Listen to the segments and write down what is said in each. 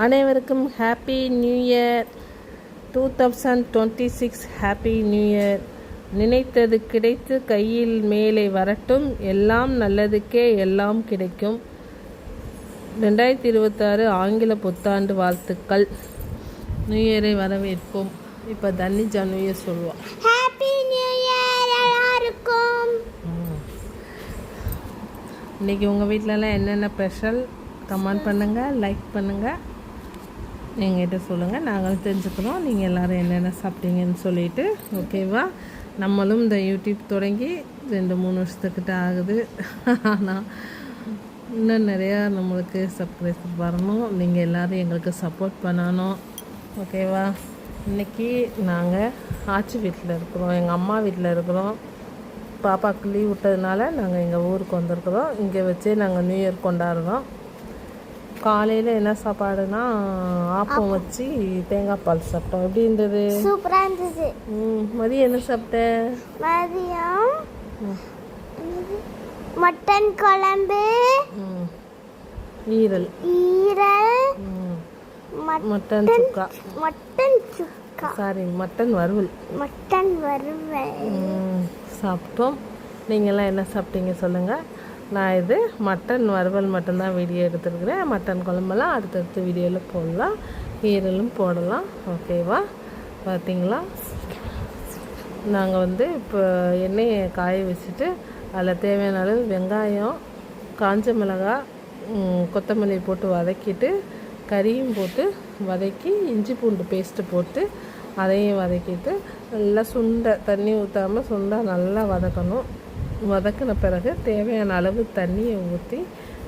அனைவருக்கும் happy new year 2026. Happy new year. நினைத்தது கிடைத்து கையில் மேலே வரட்டும். எல்லாம் நல்லதுக்கே எல்லாம் கிடைக்கும். 2026 ஆங்கில புத்தாண்டு வாழ்த்துக்கள். நியூ இயரை வரவேற்போம். இப்போ தன்னிஜா நியூ இயர் சொல்லுவோம். ஹாப்பி நியூ இயர் எல்லாருக்கும். இன்றைக்கி உங்கள் வீட்டிலலாம் என்னென்ன ஸ்பெஷல் கமெண்ட் பண்ணுங்கள், லைக் பண்ணுங்கள், எங்கிட்ட சொல்லுங்கள். நாங்களும் தெரிஞ்சுக்கிறோம் நீங்கள் எல்லோரும் என்னென்ன சாப்பிட்டீங்கன்னு சொல்லிவிட்டு. ஓகேவா? நம்மளும் இந்த யூடியூப் தொடங்கி 2-3 வருஷத்துக்கிட்ட ஆகுது. ஆனால் இன்னும் நிறையா நம்மளுக்கு சப்ஸ்கிரைபர் வரணும். நீங்கள் எல்லோரும் எங்களுக்கு சப்போர்ட் பண்ணணும். ஓகேவா? இன்றைக்கி நாங்கள் ஆச்சி வீட்டில் இருக்கிறோம், எங்கள் அம்மா வீட்டில் இருக்கிறோம். பாப்பாவுக்கு லீவ் விட்டதுனால நாங்கள் எங்கள் ஊருக்கு வந்திருக்கிறோம். இங்கே வச்சே நாங்கள் நியூ இயர் கொண்டாடுறோம். காலையில் என்ன சாப்பாடுனா ஆப்பம் வச்சு தேங்காய் பால் சாப்பிட்டோம். எப்படி இருந்தது? சூப்பராக இருந்தது. மதியம் என்ன சாப்பிட்டேன்? மதியம் மட்டன் குழம்பு, ஈரல் மட்டன் சுக்கா, மட்டன் வறுவல் சாப்பிட்டோம். நீங்கள்லாம் என்ன சாப்பிட்டீங்க சொல்லுங்கள். நான் இது மட்டன் வறுவல் மட்டும்தான் வீடியோ எடுத்துருக்குறேன். மட்டன் குழம்பெல்லாம் அடுத்தடுத்த வீடியோவில் போடலாம், ஈரலும் போடலாம். ஓகேவா? பார்த்தீங்களா? நாங்கள் இப்போ எண்ணெயை காய வச்சுட்டு அதில் தேவையான அளவு வெங்காயம், காஞ்ச மிளகாய், கொத்தமல்லி போட்டு வதக்கிட்டு கறியும் போட்டு வதக்கி இஞ்சி பூண்டு பேஸ்ட்டு போட்டு அதையும் வதக்கிட்டு நல்லா தண்ணி ஊற்றாமல் சுண்டாக நல்லா வதக்கணும். வதக்கின பிறகு தேவையான அளவு தண்ணியை ஊற்றி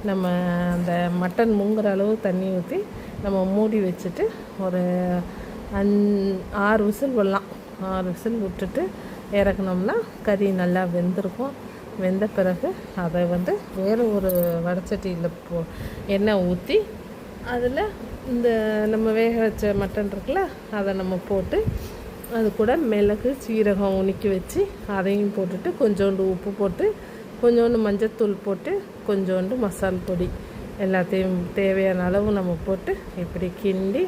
நம்ம அந்த மட்டன் முங்குற அளவு தண்ணி ஊற்றி நம்ம மூடி வச்சுட்டு ஒரு 6 விசில் விடலாம். 6 விசில் விட்டுட்டு இறக்குனோம்னா கறி நல்லா வெந்திருக்கும். வெந்த பிறகு அதை வேறு ஒரு வடச்சட்டியில் எண்ணெய் ஊற்றி அதில் இந்த நம்ம வேக வச்ச மட்டன் இருக்குல்ல அதை நம்ம போட்டு அது கூட மிளகு சீரகம் உணுக்கி வச்சு அதையும் போட்டுட்டு கொஞ்சோண்டு உப்பு போட்டு கொஞ்சோண்டு மஞ்சத்தூள் போட்டு கொஞ்சோண்டு மசால் பொடி எல்லாத்தையும் தேவையான அளவு நம்ம போட்டு இப்படி கிண்டி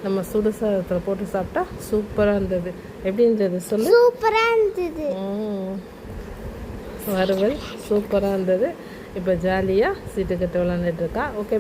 நம்ம சுடு சாதத்தில் போட்டு சாப்பிட்டா சூப்பராக இருந்தது. எப்படி இருந்தது சொல்லு? சூப்பராக இருந்தது. வறுவல் சூப்பராக இருந்தது. இப்போ ஜாலியாக சீட்டுக்கட்டு விளாண்டுட்டு இருக்கா. ஓகே.